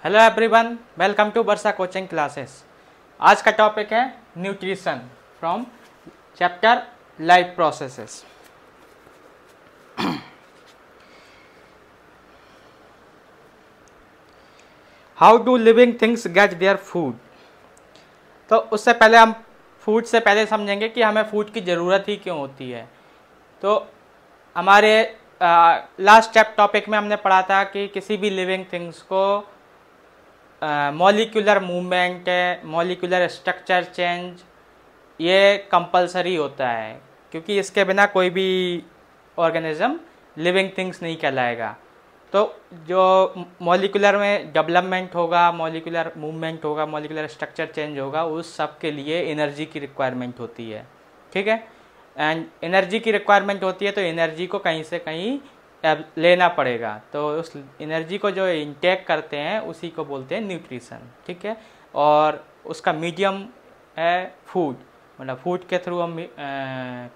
Hello everyone, welcome to Varsha coaching classes. आज का topic है nutrition from chapter life processes. How do living things get their food. तो उससे पहले हम फूड से पहले समझेंगे कि हमें फूड की ज़रूरत ही क्यों होती है। तो हमारे लास्ट टॉपिक में हमने पढ़ा था कि किसी भी लिविंग थिंग्स को molecular movement, molecular structure change ये कंपलसरी होता है, क्योंकि इसके बिना कोई भी ऑर्गेनिज्म लिविंग थिंग्स नहीं कहलाएगा। तो जो मॉलिक्यूलर में डेवलपमेंट होगा, मॉलिक्यूलर मूवमेंट होगा, मॉलिक्यूलर स्ट्रक्चर चेंज होगा, उस सब के लिए एनर्जी की रिक्वायरमेंट होती है। ठीक है, एंड एनर्जी की रिक्वायरमेंट होती है तो एनर्जी को कहीं से कहीं लेना पड़ेगा। तो उस एनर्जी को जो इंटेक करते हैं उसी को बोलते हैं न्यूट्रिशन। ठीक है, और उसका मीडियम है फूड, मतलब फूड के थ्रू हम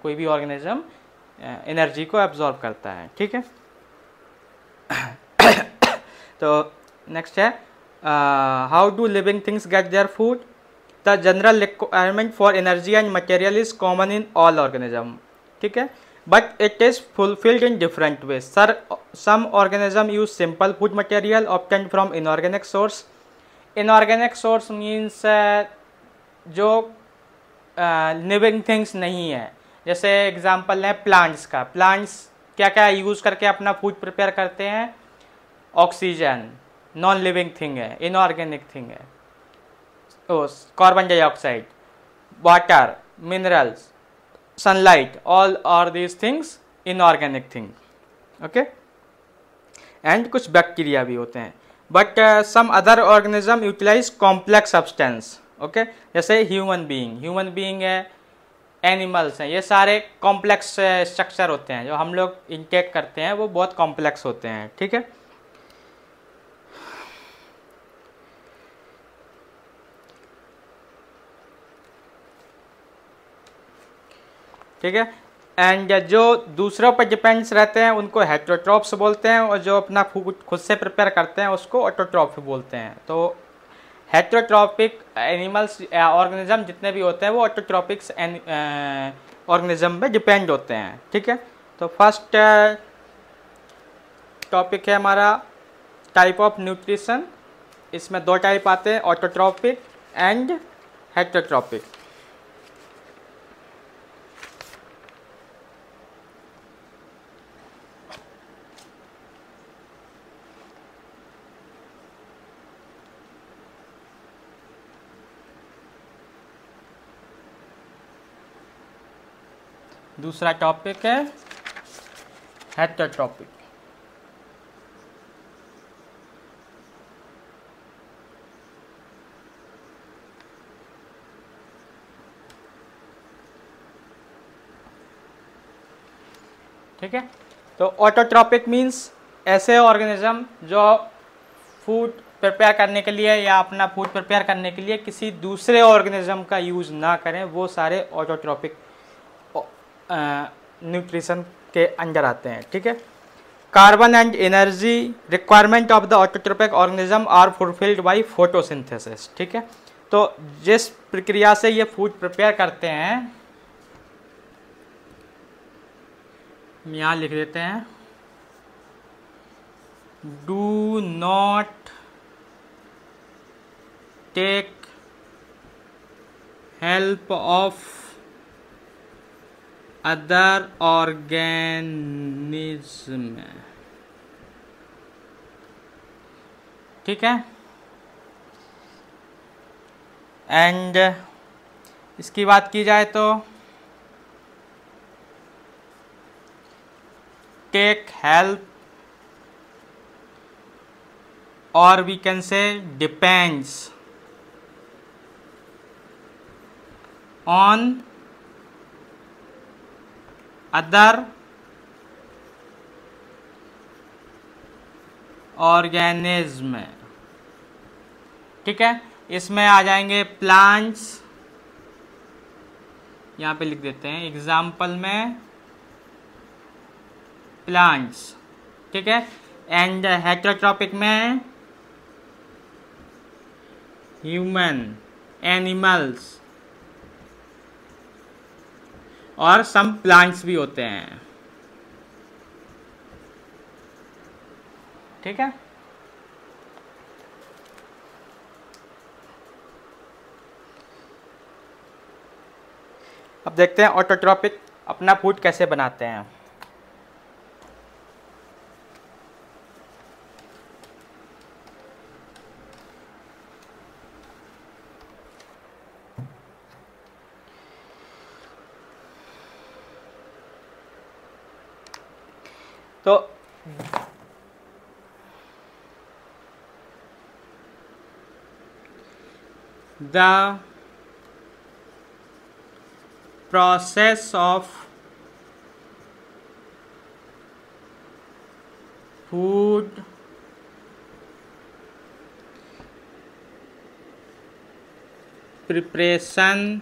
कोई भी ऑर्गेनिज्म एनर्जी को एब्जॉर्ब करता है। ठीक है, तो नेक्स्ट है how do living things get their food. The general requirement for energy and material is common in all organism. ठीक है, but it is fulfilled in different ways. Some organisms use simple food material obtained from inorganic source. Inorganic source means जो living things नहीं है। जैसे example है plants का। Plants क्या क्या यूज़ करके अपना फूड प्रिपेयर करते हैं? ऑक्सीजन नॉन लिविंग थिंग है, इनऑर्गेनिक थिंग है। Carbon dioxide, water, minerals, sunlight, all are these things inorganic thing. Okay, and कुछ बैक्टीरिया भी होते हैं, but some other organism utilize complex substance. Okay, जैसे ह्यूमन बीइंग है, एनिमल्स हैं, ये सारे कॉम्प्लेक्स स्ट्रक्चर होते हैं। जो हम लोग इंटेक करते हैं वो बहुत कॉम्प्लेक्स होते हैं। ठीक है, ठीक है, एंड जो दूसरों पर डिपेंड्स रहते हैं उनको हेटेरोट्रॉप्स बोलते हैं, और जो अपना फूड खुद से प्रिपेयर करते हैं उसको ऑटोट्रॉफ बोलते हैं। तो हेटेरोट्रॉपिक एनिमल्स ऑर्गेनिज्म जितने भी होते हैं वो ऑटोट्रॉपिक्स ऑर्गेनिज्म पे डिपेंड होते हैं। ठीक है, तो फर्स्ट टॉपिक है हमारा टाइप ऑफ न्यूट्रिशन। इसमें दो टाइप आते हैं, ऑटोट्रॉपिक एंड हेटेरोट्रॉपिक। दूसरा टॉपिक है हेटेरोट्रॉपिक। ठीक है, तो ऑटोट्रॉपिक मीन्स ऐसे ऑर्गेनिज्म जो फूड प्रिपेयर करने के लिए या अपना फूड प्रिपेयर करने के लिए किसी दूसरे ऑर्गेनिज्म का यूज़ ना करें, वो सारे ऑटोट्रॉपिक न्यूट्रिशन के अंदर आते हैं। ठीक है, carbon and energy requirement of the autotrophic organism are fulfilled by photosynthesis. ठीक है, तो जिस प्रक्रिया से ये फूड प्रिपेयर करते हैं, यहाँ लिख देते हैं, do not take help of other organism. ठीक है, एंड इसकी बात की जाए तो टेक हेल्प, और we can say depends on other organism. ठीक है, इसमें आ जाएंगे प्लांट्स, यहाँ पे लिख देते हैं एग्जाम्पल में प्लांट्स। ठीक है, एंड हेटेरोट्रॉपिक में ह्यूमन, एनिमल्स और सम प्लांट्स भी होते हैं। ठीक है, अब देखते हैं ऑटोट्रॉपिक अपना फूड कैसे बनाते हैं। तो the process of food preparation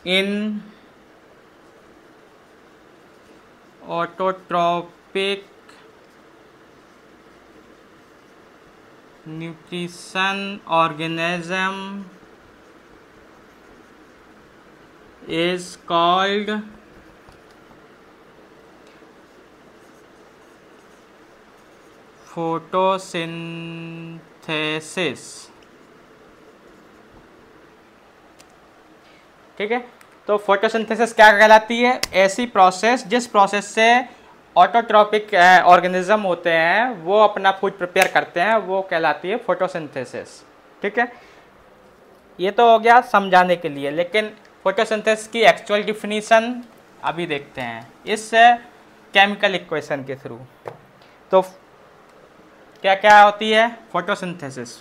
in autotrophic nutrition organism is called photosynthesis। ठीक है, तो फोटोसिंथेसिस क्या कहलाती है? ऐसी प्रोसेस जिस प्रोसेस से ऑटोट्रॉपिक ऑर्गेनिज्म होते हैं वो अपना फूड प्रिपेयर करते हैं, वो कहलाती है फोटोसिंथेसिस। ठीक है, ये तो हो गया समझाने के लिए, लेकिन फोटोसिंथेसिस की एक्चुअल डिफिनीशन अभी देखते हैं इस केमिकल इक्वेशन के थ्रू। तो क्या क्या होती है फोटोसिंथेसिस?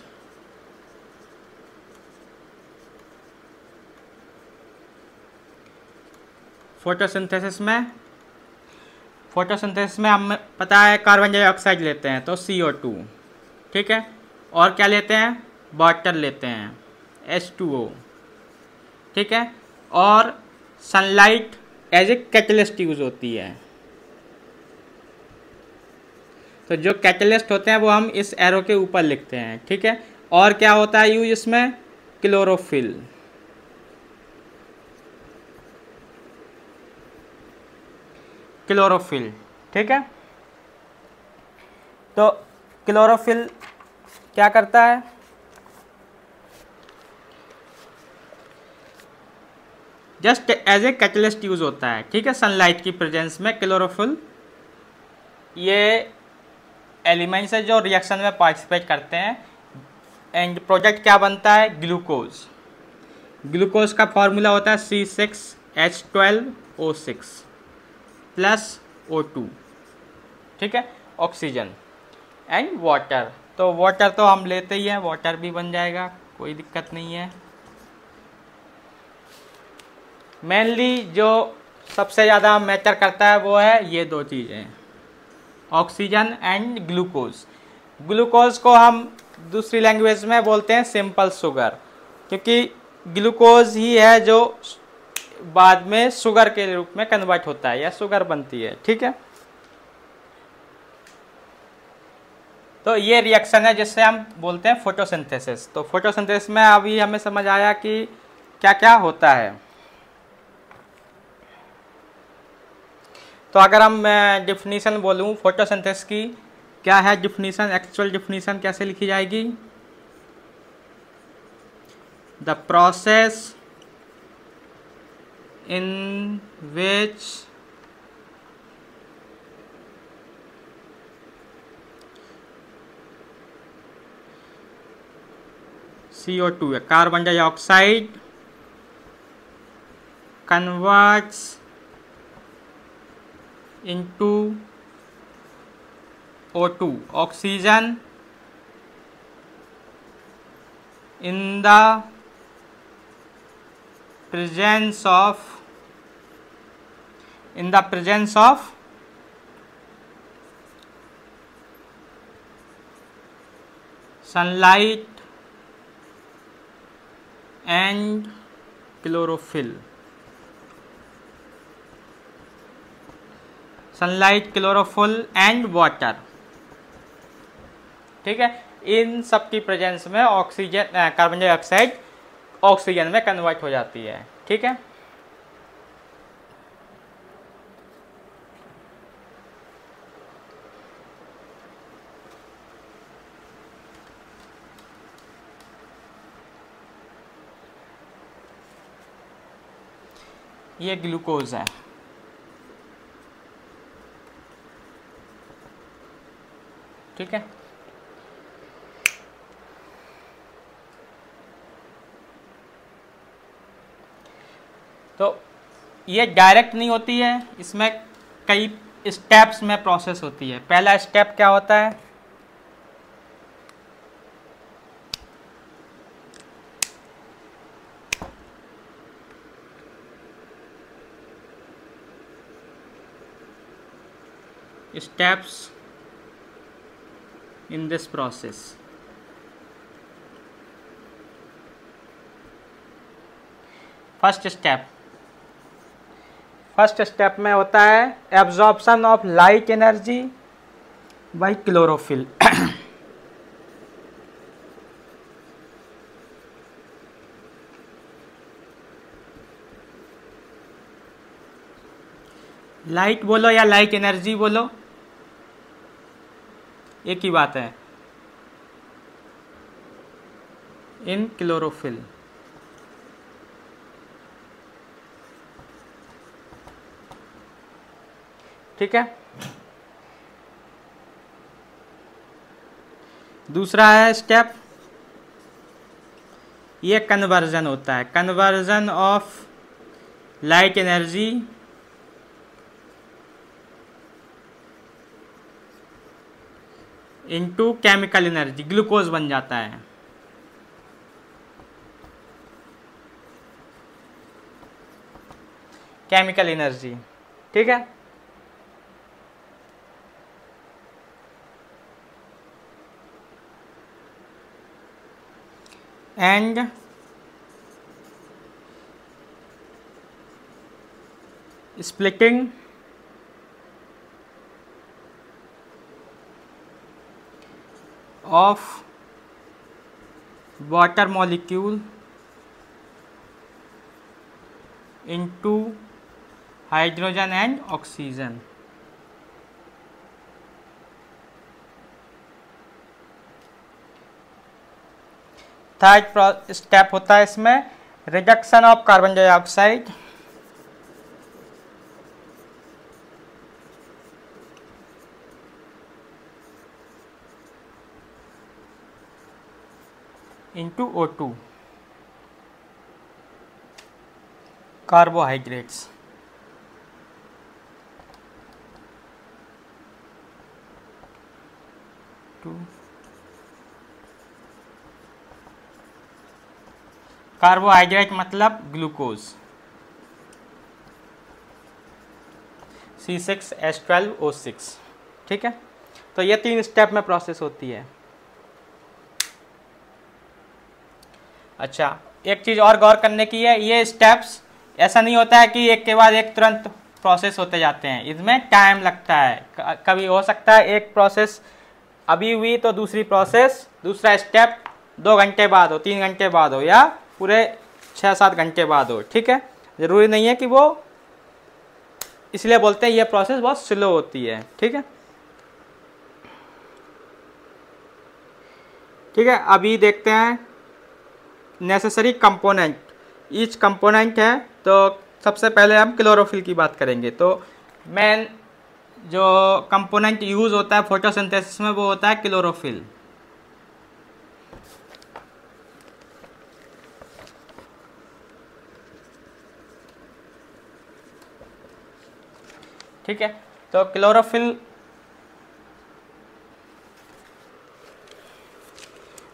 फोटोसिंथेसिस में हम पता है कार्बन डाइऑक्साइड लेते हैं तो CO2, ठीक है, और क्या लेते हैं? वाटर लेते हैं H2O, ठीक है, और sunlight as a catalyst use होती है। तो जो कैटलिस्ट होते हैं वो हम इस एरो के ऊपर लिखते हैं। ठीक है, और क्या होता है यूज इसमें? क्लोरोफिल। क्लोरोफिल, ठीक है, तो क्लोरोफिल क्या करता है? Just as a catalyst use होता है। ठीक है, सनलाइट की प्रेजेंस में क्लोरोफिल ये एलिमेंट्स है जो रिएक्शन में पार्टिसिपेट करते हैं एंड प्रोडक्ट क्या बनता है? ग्लूकोज। ग्लूकोज का फॉर्मूला होता है C6H12O6 प्लस O2, ठीक है, ऑक्सीजन एंड वाटर। तो वाटर तो हम लेते ही हैं, वाटर भी बन जाएगा, कोई दिक्कत नहीं है। मेनली जो सबसे ज़्यादा मैटर करता है वो है ये दो चीज़ें, ऑक्सीजन एंड ग्लूकोज। ग्लूकोज को हम दूसरी लैंग्वेज में बोलते हैं सिंपल शुगर, क्योंकि ग्लूकोज ही है जो बाद में शुगर के रूप में कन्वर्ट होता है या शुगर बनती है। ठीक है, तो ये रिएक्शन है जिससे हम बोलते हैं फोटोसिंथेसिस। तो फोटोसिंथेसिस में अभी हमें समझ आया कि क्या क्या होता है। तो अगर हम डिफिनीशन बोलूँ फोटोसिंथेसिस की, क्या है डिफिनीशन? एक्चुअल डिफिनीशन कैसे लिखी जाएगी? The process in which CO2 है, carbon dioxide converts into O2, oxygen in the presence of sunlight and chlorophyll। Sunlight, chlorophyll and water. ठीक है, इन सब की प्रेजेंस में ऑक्सीजन कार्बन डाइऑक्साइड ऑक्सीजन में कन्वर्ट हो जाती है। ठीक है, ये ग्लूकोज है। ठीक है, तो ये डायरेक्ट नहीं होती है, इसमें कई स्टेप्स में प्रोसेस होती है। पहला स्टेप क्या होता है, steps in this process। First step में होता है absorption of light energy by chlorophyll. Light बोलो या लाइट एनर्जी बोलो, एक ही बात है। इन क्लोरोफिल, ठीक है। दूसरा है स्टेप, ये कन्वर्जन होता है, conversion of light energy into chemical energy, glucose बन जाता है। केमिकल एनर्जी, ठीक है। And splitting of water molecule into hydrogen and oxygen। Third step होता है इसमें reduction of carbon dioxide into O2 carbohydrates। Carbohydrate मतलब ग्लूकोज C6H12O6, ठीक है। तो ये 3 स्टेप में प्रोसेस होती है। अच्छा, एक चीज़ और गौर करने की है, ये स्टेप्स ऐसा नहीं होता है कि एक के बाद एक तुरंत प्रोसेस होते जाते हैं, इसमें टाइम लगता है। कभी हो सकता है एक प्रोसेस अभी हुई तो दूसरी प्रोसेस, दूसरा स्टेप 2 घंटे बाद हो, 3 घंटे बाद हो, या पूरे 6-7 घंटे बाद हो, ठीक है। ज़रूरी नहीं है कि वो, इसलिए बोलते हैं ये प्रोसेस बहुत स्लो होती है, ठीक है। ठीक है, अभी देखते हैं नेसेसरी कंपोनेंट, ईच कंपोनेंट है। तो सबसे पहले हम क्लोरोफिल की बात करेंगे। तो मेन जो कंपोनेंट यूज़ होता है फोटोसिंथेसिस में वो होता है क्लोरोफिल। ठीक है, तो क्लोरोफिल,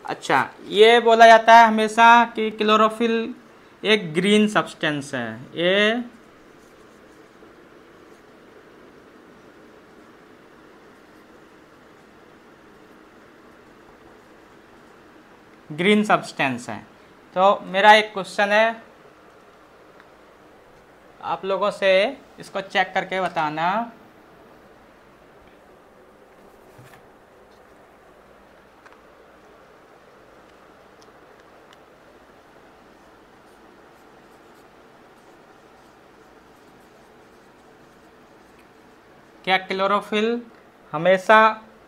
अच्छा, ये बोला जाता है हमेशा कि क्लोरोफिल एक ग्रीन सब्सटेंस है। ये ग्रीन सब्सटेंस है। तो मेरा एक क्वेश्चन है आप लोगों से, इसको चेक करके बताना। क्या क्लोरोफिल हमेशा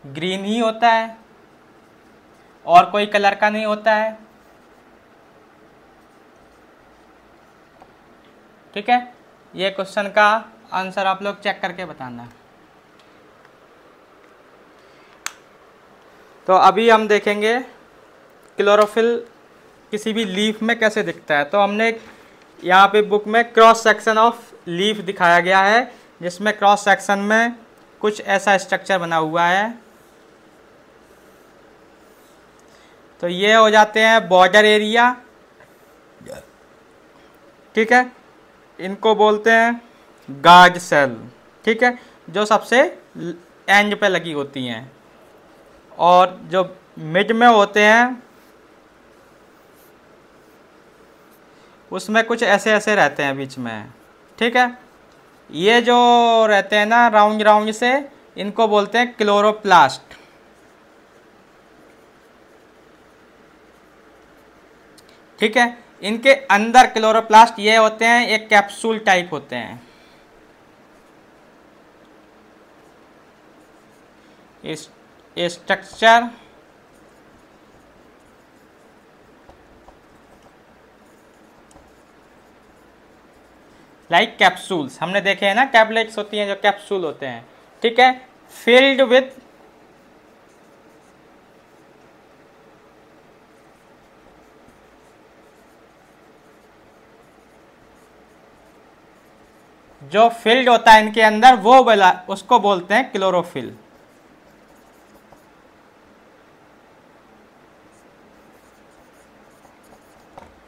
ग्रीन ही होता है और कोई कलर का नहीं होता है? ठीक है, ये क्वेश्चन का आंसर आप लोग चेक करके बताना। तो अभी हम देखेंगे क्लोरोफिल किसी भी लीफ में कैसे दिखता है। तो हमने यहाँ पे बुक में क्रॉस सेक्शन ऑफ लीफ दिखाया गया है, जिसमें क्रॉस सेक्शन में कुछ ऐसा स्ट्रक्चर बना हुआ है। तो ये हो जाते हैं बॉर्डर एरिया, ठीक है, इनको बोलते हैं गार्ड सेल, ठीक है, जो सबसे एंड पे लगी होती हैं, और जो मिड में होते हैं उसमें कुछ ऐसे ऐसे रहते हैं बीच में, ठीक है। ये जो रहते हैं ना राउंड राउंड से, इनको बोलते हैं क्लोरोप्लास्ट, ठीक है। इनके अंदर क्लोरोप्लास्ट ये होते हैं, एक कैप्सूल टाइप होते हैं। इस स्ट्रक्चर लाइक कैप्सूल्स हमने देखे हैं ना, टैबलेट्स होती हैं जो कैप्सूल होते हैं, ठीक है, फिल्ड विथ जो फिल्ड होता है इनके अंदर वो वाला उसको बोलते हैं क्लोरोफिल,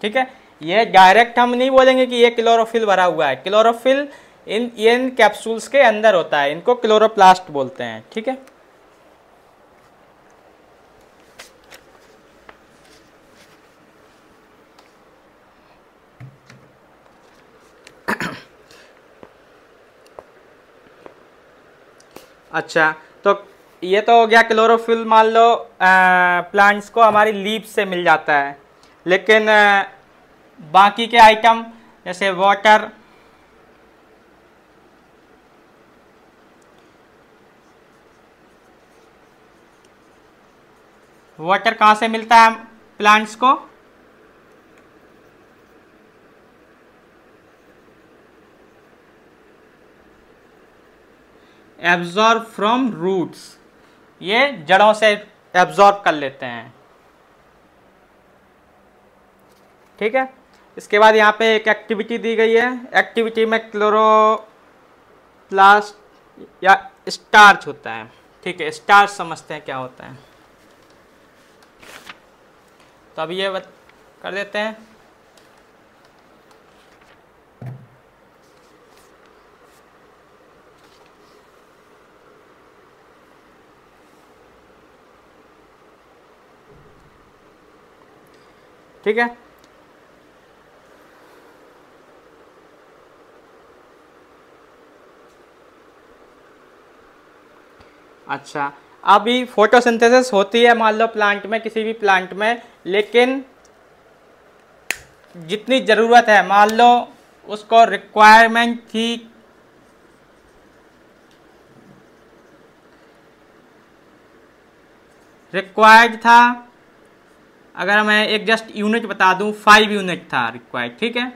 ठीक है। ये डायरेक्ट हम नहीं बोलेंगे कि ये क्लोरोफिल भरा हुआ है, क्लोरोफिल इन कैप्सूल्स के अंदर होता है, इनको क्लोरोप्लास्ट बोलते हैं, ठीक है। अच्छा, तो ये तो हो गया क्लोरोफिल, मान लो प्लांट्स को हमारी लीफ से मिल जाता है, लेकिन बाकी के आइटम जैसे वाटर, वाटर कहाँ से मिलता है प्लांट्स को? एब्जॉर्ब फ्रॉम रूट्स, ये जड़ों से एब्जॉर्ब कर लेते हैं, ठीक है। इसके बाद यहाँ पे एक एक्टिविटी दी गई है, एक्टिविटी में क्लोरोप्लास्ट या स्टार्च होता है, ठीक है, स्टार्च समझते हैं क्या होता है। तो अब ये कर देते हैं। ठीक है, अच्छा, अभी फोटोसिंथेसिस होती है मान लो प्लांट में, किसी भी प्लांट में, लेकिन जितनी ज़रूरत है, मान लो उसको रिक्वायरमेंट थी रिक्वायर्ड था, अगर मैं एक जस्ट यूनिट बता दूं 5 यूनिट था रिक्वायर्ड, ठीक है,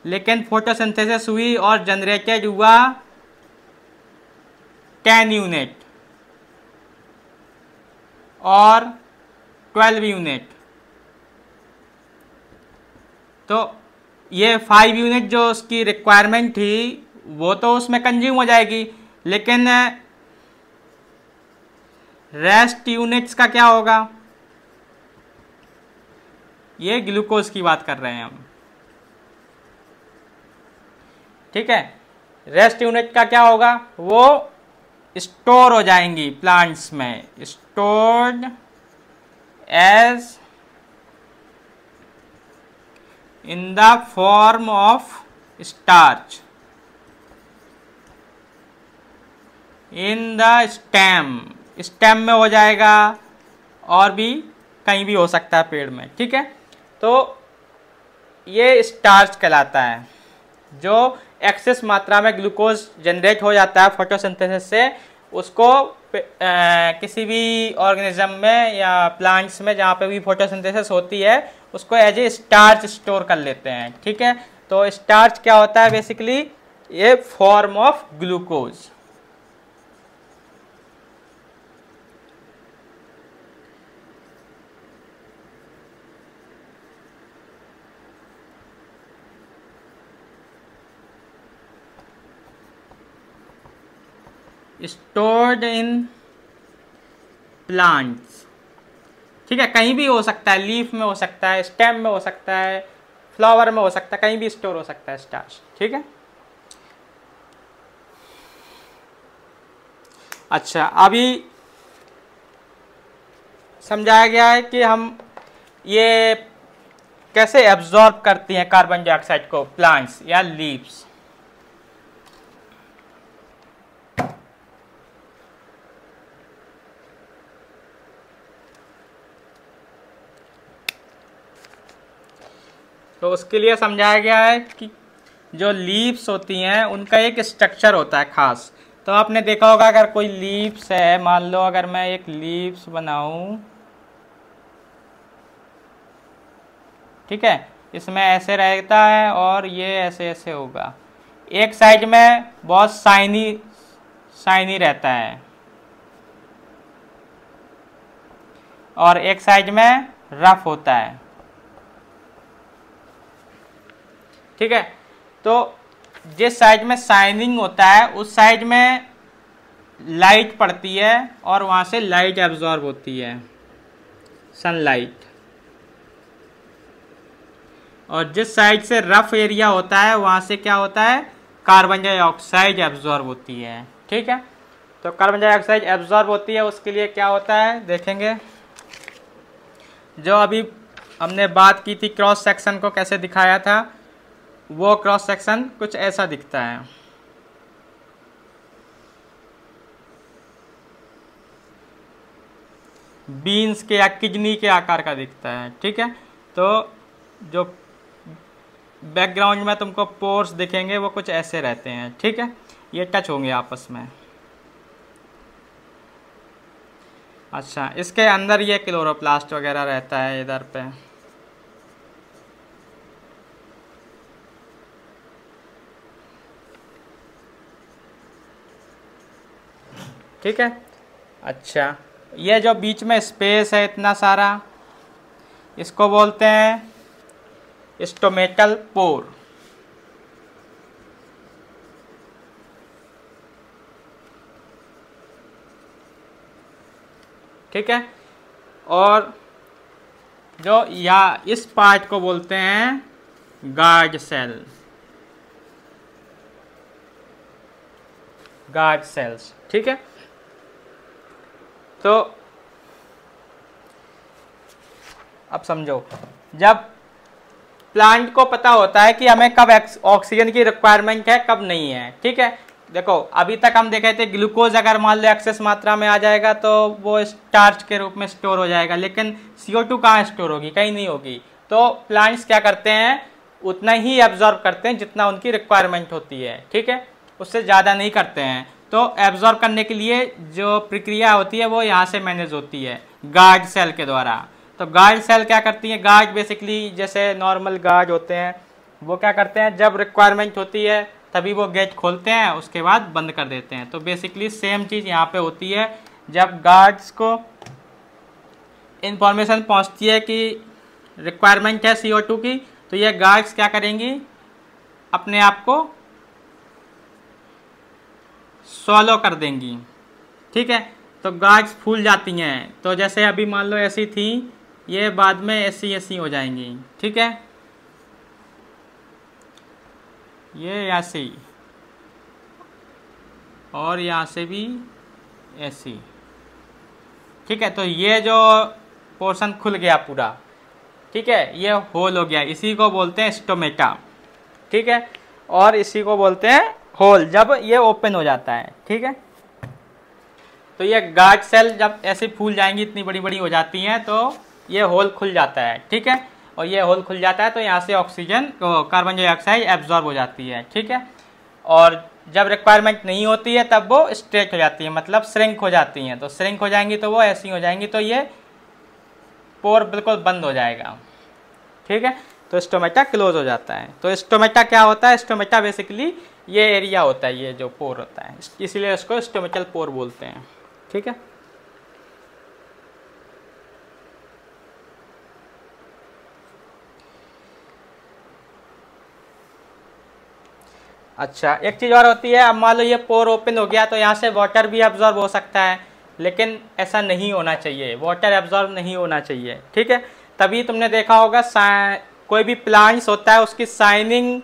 लेकिन फोटोसिंथेसिस हुई और जनरेटेड हुआ 10 यूनिट और 12 यूनिट। तो ये 5 यूनिट जो उसकी रिक्वायरमेंट थी वो तो उसमें कंज्यूम हो जाएगी, लेकिन रेस्ट यूनिट्स का क्या होगा? ये ग्लूकोज की बात कर रहे हैं हम, ठीक है। रेस्ट यूनिट का क्या होगा? वो स्टोर हो जाएंगी प्लांट्स में, stored as in the form of starch in the stem, stem में हो जाएगा और भी कहीं भी हो सकता है पेड़ में, ठीक है। तो ये स्टार्च कहलाता है, जो एक्सेस मात्रा में ग्लूकोज जनरेट हो जाता है फोटोसिंथेसिस से, उसको किसी भी ऑर्गेनिज्म में या प्लांट्स में जहाँ पे भी फोटोसिंथेसिस होती है उसको एज ए स्टार्च स्टोर कर लेते हैं। ठीक है, तो स्टार्च क्या होता है बेसिकली, ये form of glucose. Stored in plants. ठीक है, कहीं भी हो सकता है, लीफ में हो सकता है, स्टेम में हो सकता है, फ्लावर में हो सकता है, कहीं भी स्टोर हो सकता है स्टार्च। ठीक है, अच्छा अभी समझाया गया है कि हम ये कैसे एब्जॉर्ब करती हैं कार्बन डाइऑक्साइड को प्लांट्स या लीव्स। तो उसके लिए समझाया गया है कि जो लीव्स होती हैं उनका एक स्ट्रक्चर होता है खास। तो आपने देखा होगा अगर कोई लीव्स है, मान लो अगर मैं एक लीव्स बनाऊं, ठीक है, इसमें ऐसे रहता है और ये ऐसे ऐसे होगा। एक साइड में बहुत शाइनी रहता है और एक साइड में रफ होता है। ठीक है, तो जिस साइड में शाइनिंग होता है उस साइड में लाइट पड़ती है और वहां से लाइट एब्जॉर्ब होती है, सनलाइट। और जिस साइड से रफ एरिया होता है वहां से क्या होता है, कार्बन डाइऑक्साइड एब्जॉर्ब होती है। ठीक है, तो कार्बन डाइऑक्साइड एब्जॉर्ब होती है, उसके लिए क्या होता है देखेंगे। जो अभी हमने बात की थी क्रॉस सेक्शन को कैसे दिखाया था, वो क्रॉस सेक्शन कुछ ऐसा दिखता है। बीन्स के या किडनी के आकार का दिखता है। ठीक है, तो जो बैकग्राउंड में तुमको पोर्स दिखेंगे वो कुछ ऐसे रहते हैं। ठीक है, ये टच होंगे आपस में। अच्छा, इसके अंदर ये क्लोरोप्लास्ट वगैरह रहता है इधर पे। ठीक है, अच्छा ये जो बीच में स्पेस है इतना सारा, इसको बोलते हैं स्टोमेटल पोर। ठीक है, और जो या इस पार्ट को बोलते हैं गार्ड सेल, गार्ड सेल्स। ठीक है, तो अब समझो, जब प्लांट को पता होता है कि हमें कब ऑक्सीजन की रिक्वायरमेंट है कब नहीं है। ठीक है, देखो अभी तक हम देखे थे ग्लूकोज अगर मान लो एक्सेस मात्रा में आ जाएगा तो वो स्टार्च के रूप में स्टोर हो जाएगा, लेकिन CO2 कहाँ स्टोर होगी, कहीं नहीं होगी। तो प्लांट्स क्या करते हैं, उतना ही एब्जॉर्ब करते हैं जितना उनकी रिक्वायरमेंट होती है। ठीक है, उससे ज़्यादा नहीं करते हैं। तो एब्जॉर्ब करने के लिए जो प्रक्रिया होती है वो यहाँ से मैनेज होती है गार्ड सेल के द्वारा। तो गार्ड सेल क्या करती है, गार्ड बेसिकली जैसे नॉर्मल गार्ड होते हैं, वो क्या करते हैं जब रिक्वायरमेंट होती है तभी वो गेट खोलते हैं, उसके बाद बंद कर देते हैं। तो बेसिकली सेम चीज़ यहाँ पे होती है। जब गार्ड्स को इंफॉर्मेशन पहुँचती है कि रिक्वायरमेंट है CO2 की, तो ये गार्ड्स क्या करेंगी, अपने आप को सॉलो कर देंगी। ठीक है, तो गार्ड्स फूल जाती हैं। तो जैसे अभी मान लो ऐसी थी, ये बाद में ऐसी ऐसी हो जाएंगी। ठीक है, ये ऐसे ही और यहाँ से भी ऐसी। ठीक है, तो ये जो पोर्शन खुल गया पूरा, ठीक है, ये होल हो गया, इसी को बोलते हैं स्टोमेटा। ठीक है, और इसी को बोलते हैं होल जब ये ओपन हो जाता है। ठीक है, तो ये गार्ड सेल जब ऐसे फूल जाएंगी, इतनी बड़ी बड़ी हो जाती हैं, तो ये होल खुल जाता है। ठीक है, और ये होल खुल जाता है, तो यहाँ से ऑक्सीजन कार्बन डाइऑक्साइड एब्जॉर्ब हो जाती है, ठीक है। और जब रिक्वायरमेंट नहीं होती है तब वो स्ट्रेट हो जाती है, मतलब श्रिंक हो जाती हैं। तो श्रिंक हो जाएंगी तो वो ऐसी हो जाएंगी, तो ये पोर बिल्कुल बंद हो जाएगा, ठीक है। तो स्टोमेटा क्लोज हो जाता है। तो स्टोमेटा क्या होता है? स्टोमेटा बेसिकली ये एरिया होता है, ये जो पोर होता है, इसीलिए इसको स्टोमेटल पोर बोलते हैं, ठीक है। अच्छा, एक चीज़ और होती है, अब मान लो ये पोर ओपन हो गया तो यहाँ से वाटर भी एब्जॉर्ब हो सकता है, लेकिन ऐसा नहीं होना चाहिए, वाटर एब्जॉर्ब नहीं होना चाहिए, ठीक है। तभी तुमने देखा होगा कोई भी प्लांट्स होता है उसकी शाइनिंग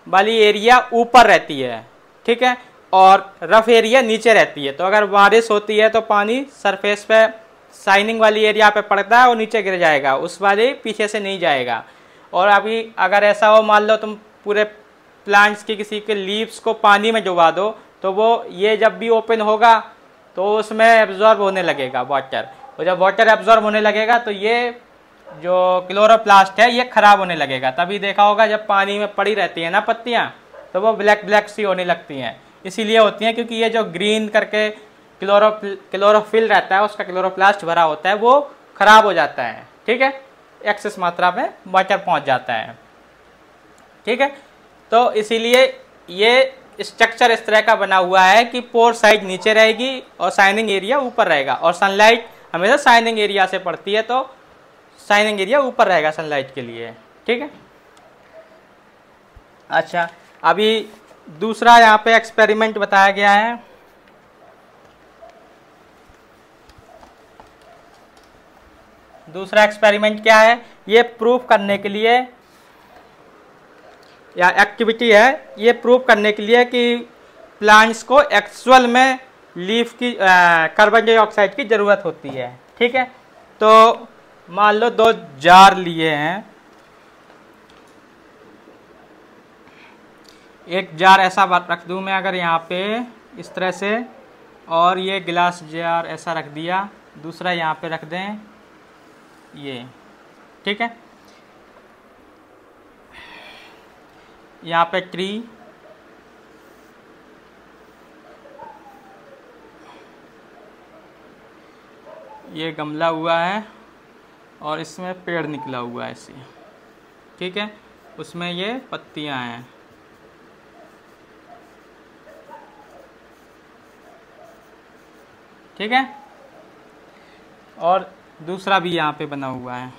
वाली एरिया ऊपर रहती है, ठीक है, और रफ एरिया नीचे रहती है। तो अगर बारिश होती है तो पानी सरफेस पे शाइनिंग वाली एरिया पे पड़ता है और नीचे गिर जाएगा, उस वाले पीछे से नहीं जाएगा। और अभी अगर ऐसा हो, मान लो तुम पूरे प्लांट्स की किसी के लीव्स को पानी में डुबा दो, तो वो ये जब भी ओपन होगा तो उसमें एब्जॉर्ब होने लगेगा वाटर, और जब वाटर एब्जॉर्ब होने लगेगा तो ये जो क्लोरोप्लास्ट है ये खराब होने लगेगा। तभी देखा होगा जब पानी में पड़ी रहती है ना पत्तियां, तो वो ब्लैक ब्लैक सी होने लगती हैं, इसीलिए होती हैं क्योंकि ये जो ग्रीन करके क्लोरोफिल रहता है, उसका क्लोरोप्लास्ट भरा होता है, वो खराब हो जाता है, ठीक है, एक्सेस मात्रा में वाटर पहुंच जाता है, ठीक है। तो इसीलिए ये स्ट्रक्चर इस तरह का बना हुआ है कि पोर साइड नीचे रहेगी और शाइनिंग एरिया ऊपर रहेगा, और सनलाइट हमेशा शाइनिंग एरिया से पड़ती है, तो शाइनिंग एरिया ऊपर रहेगा सनलाइट के लिए, ठीक है। अच्छा, अभी दूसरा यहाँ पे एक्सपेरिमेंट बताया गया है। दूसरा एक्सपेरिमेंट क्या है? ये प्रूफ करने के लिए, या एक्टिविटी है, ये प्रूफ करने के लिए कि प्लांट्स को एक्चुअल में लीफ की कार्बन डाइऑक्साइड की ज़रूरत होती है, ठीक है। तो मान लो 2 जार लिए हैं, एक जार ऐसा रख दूं मैं अगर यहाँ पे इस तरह से, और ये गिलास जार ऐसा रख दिया, दूसरा यहाँ पे रख दें ये, ठीक है। यहाँ पे ट्री, ये गमला हुआ है और इसमें पेड़ निकला हुआ है ऐसे, ठीक है, उसमें ये पत्तियां हैं, ठीक है, और दूसरा भी यहाँ पे बना हुआ है,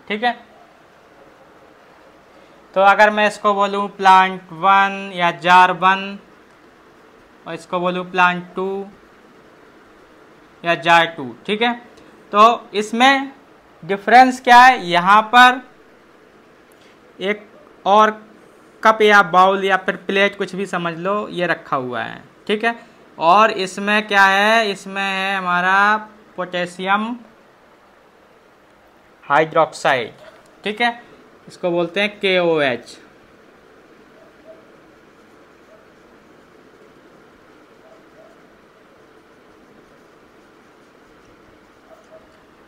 ठीक है। तो अगर मैं इसको बोलूँ प्लांट 1 या जार 1, और इसको बोलूँ प्लांट 2 या जार 2, ठीक है, तो इसमें डिफरेंस क्या है? यहाँ पर एक और कप या बाउल या फिर प्लेट, कुछ भी समझ लो, ये रखा हुआ है, ठीक है, और इसमें क्या है? इसमें है हमारा पोटेशियम हाइड्रोक्साइड, ठीक है, इसको बोलते हैं KOH,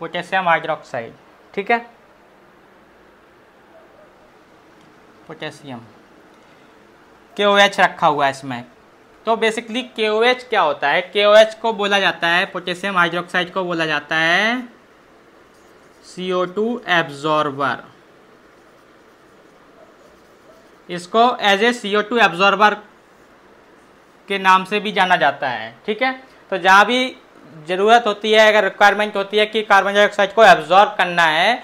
पोटेशियम हाइड्रोक्साइड, ठीक है, पोटेशियम KOH रखा हुआ है इसमें। तो बेसिकली KOH क्या होता है? KOH को बोला जाता है, पोटेशियम हाइड्रोक्साइड को बोला जाता है CO2 एब्जॉर्बर। इसको एज ए CO2 एब्जॉर्बर के नाम से भी जाना जाता है, ठीक है। तो जहाँ भी ज़रूरत होती है, अगर रिक्वायरमेंट होती है कि कार्बन डाइऑक्साइड को एब्जॉर्ब करना है,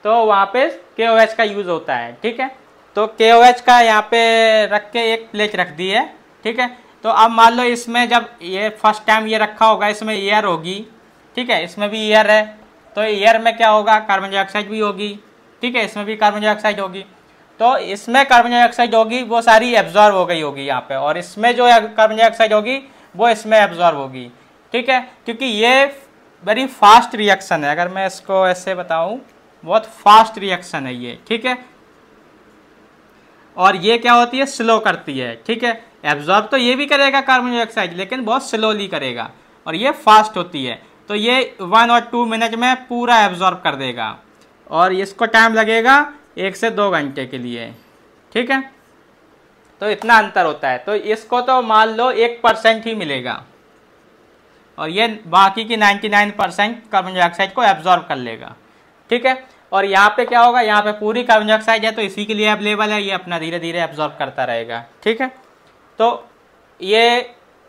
तो वहाँ पे KOH का यूज़ होता है, ठीक है। तो KOH का यहाँ पे रख के एक प्लेट रख दी है, ठीक है। तो अब मान लो इसमें जब ये फर्स्ट टाइम ये रखा होगा, इसमें एयर होगी, ठीक है, इसमें भी एयर है, तो एयर में क्या होगा? कार्बन डाइऑक्साइड भी होगी, ठीक है, इसमें भी कार्बन डाइऑक्साइड होगी। तो इसमें कार्बन डाइऑक्साइड होगी, वो सारी एब्जॉर्ब हो गई होगी यहाँ पे, और इसमें जो कार्बन डाइऑक्साइड होगी वो इसमें एब्जॉर्ब होगी, ठीक है, क्योंकि ये वेरी फास्ट रिएक्शन है। अगर मैं इसको ऐसे बताऊँ, बहुत फास्ट रिएक्शन है ये, ठीक है। और ये क्या होती है, स्लो करती है, ठीक है। एब्जॉर्ब तो ये भी करेगा कार्बन डाइऑक्साइड, लेकिन बहुत स्लोली करेगा, और ये फास्ट होती है, तो ये 1 और 2 मिनट में पूरा एब्जॉर्ब कर देगा, और इसको टाइम लगेगा 1 से 2 घंटे के लिए, ठीक है। तो इतना अंतर होता है। तो इसको तो मान लो 1% ही मिलेगा, और ये बाकी की 99% कार्बन डाइऑक्साइड को एब्जॉर्ब कर लेगा, ठीक है। और यहाँ पे क्या होगा, यहाँ पे पूरी कार्बन डाइऑक्साइड है, तो इसी के लिए अवेलेबल है, ये अपना धीरे धीरे एब्जॉर्ब करता रहेगा, ठीक है। तो ये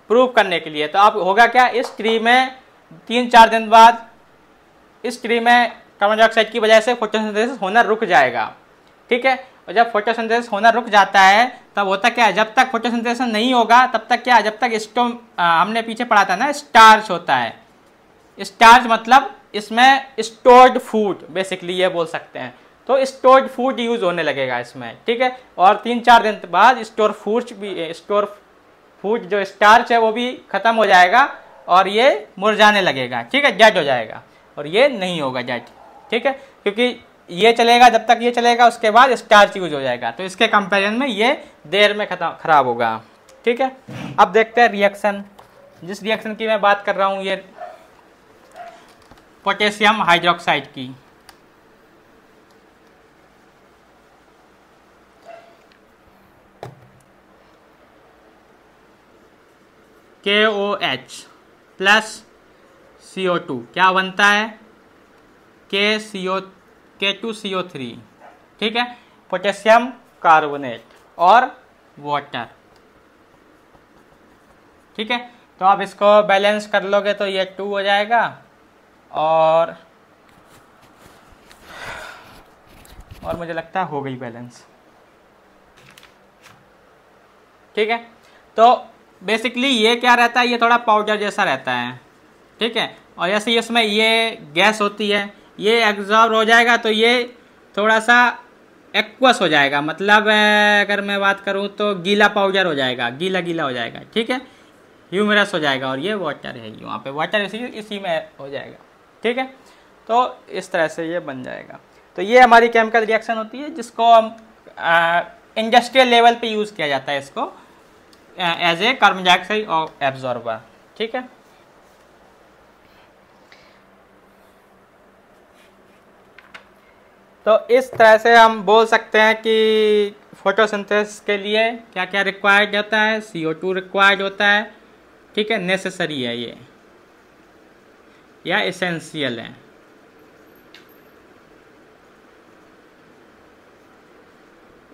प्रूव करने के लिए, तो अब होगा क्या, इस ट्री में 3-4 दिन बाद इस ट्री में कार्बन डाइऑक्साइड की वजह से फोटोसिंथेसिस होना रुक जाएगा, ठीक है। और जब फोटोसिंथेसिस होना रुक जाता है तब होता क्या है, जब तक फोटोसिंथेसिस नहीं होगा तब तक क्या, जब तक हमने पीछे पढ़ा था ना, स्टार्च होता है। स्टार्च मतलब इसमें स्टोर्ड फूड, बेसिकली ये बोल सकते हैं। तो स्टोर्ड फूड यूज होने लगेगा इसमें, ठीक है। और 3-4 दिन बाद स्टोर फूड जो स्टार्च है वो भी खत्म हो जाएगा, और ये मुरझाने लगेगा, ठीक है, डेड हो जाएगा, और ये नहीं होगा डेड, ठीक है, क्योंकि ये चलेगा, जब तक ये चलेगा उसके बाद स्टार्च यूज हो जाएगा। तो इसके कंपैरिजन में ये देर में खराब होगा, ठीक है। अब देखते हैं रिएक्शन, जिस रिएक्शन की मैं बात कर रहा हूँ, ये पोटेशियम हाइड्रोक्साइड की। KOH प्लस CO2 क्या बनता है, K2CO3, ठीक है, पोटेशियम कार्बोनेट और वाटर, ठीक है। तो आप इसको बैलेंस कर लोगे तो ये 2 हो जाएगा, और मुझे लगता है हो गई बैलेंस, ठीक है। तो बेसिकली ये क्या रहता है, ये थोड़ा पाउडर जैसा रहता है, ठीक है। और जैसे ही उसमें ये गैस होती है, ये एब्जॉर्ब हो जाएगा, तो ये थोड़ा सा एक्वस हो जाएगा, मतलब अगर मैं बात करूँ तो गीला पाउडर हो जाएगा, गीला गीला हो जाएगा, ठीक है, ह्यूमरस हो जाएगा, और ये वाटर है, वहाँ पे वाटर इसी में हो जाएगा, ठीक है। तो इस तरह से ये बन जाएगा। तो ये हमारी केमिकल रिएक्शन होती है, जिसको हम इंडस्ट्रियल लेवल पे यूज़ किया जाता है, इसको एज ए कार्बन डाइऑक्साइड और एब्जॉर्बर, ठीक है। तो इस तरह से हम बोल सकते हैं कि फोटोसिंथेसिस के लिए क्या क्या रिक्वायर्ड होता है, CO2 रिक्वायर्ड होता है, ठीक है, नेसेसरी है ये, या एसेंशियल है।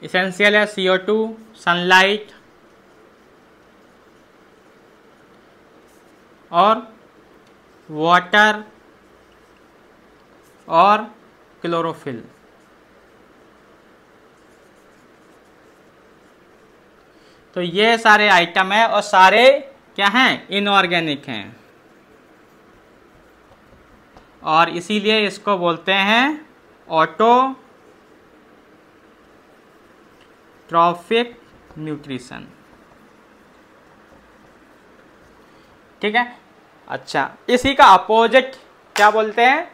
एसेंशियल है CO2, सनलाइट और वाटर और क्लोरोफिल। तो ये सारे आइटम है, और सारे क्या हैं, इनऑर्गेनिक हैं, और इसीलिए इसको बोलते हैं ऑटोट्रॉफिक न्यूट्रिशन, ठीक है। अच्छा, इसी का अपोजिट क्या बोलते हैं,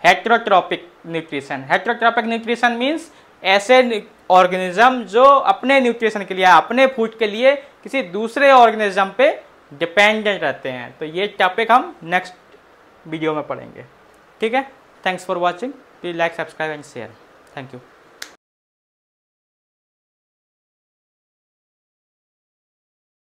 heterotrophic nutrition. Heterotrophic nutrition means ऐसे ऑर्गेनिज्म जो अपने न्यूट्रिशन के लिए, अपने फूड के लिए किसी दूसरे ऑर्गेनिज्म पे डिपेंडेंट रहते हैं। तो ये टॉपिक हम नेक्स्ट वीडियो में पढ़ेंगे, ठीक है। Thanks for watching, please like, subscribe and share. Thank you.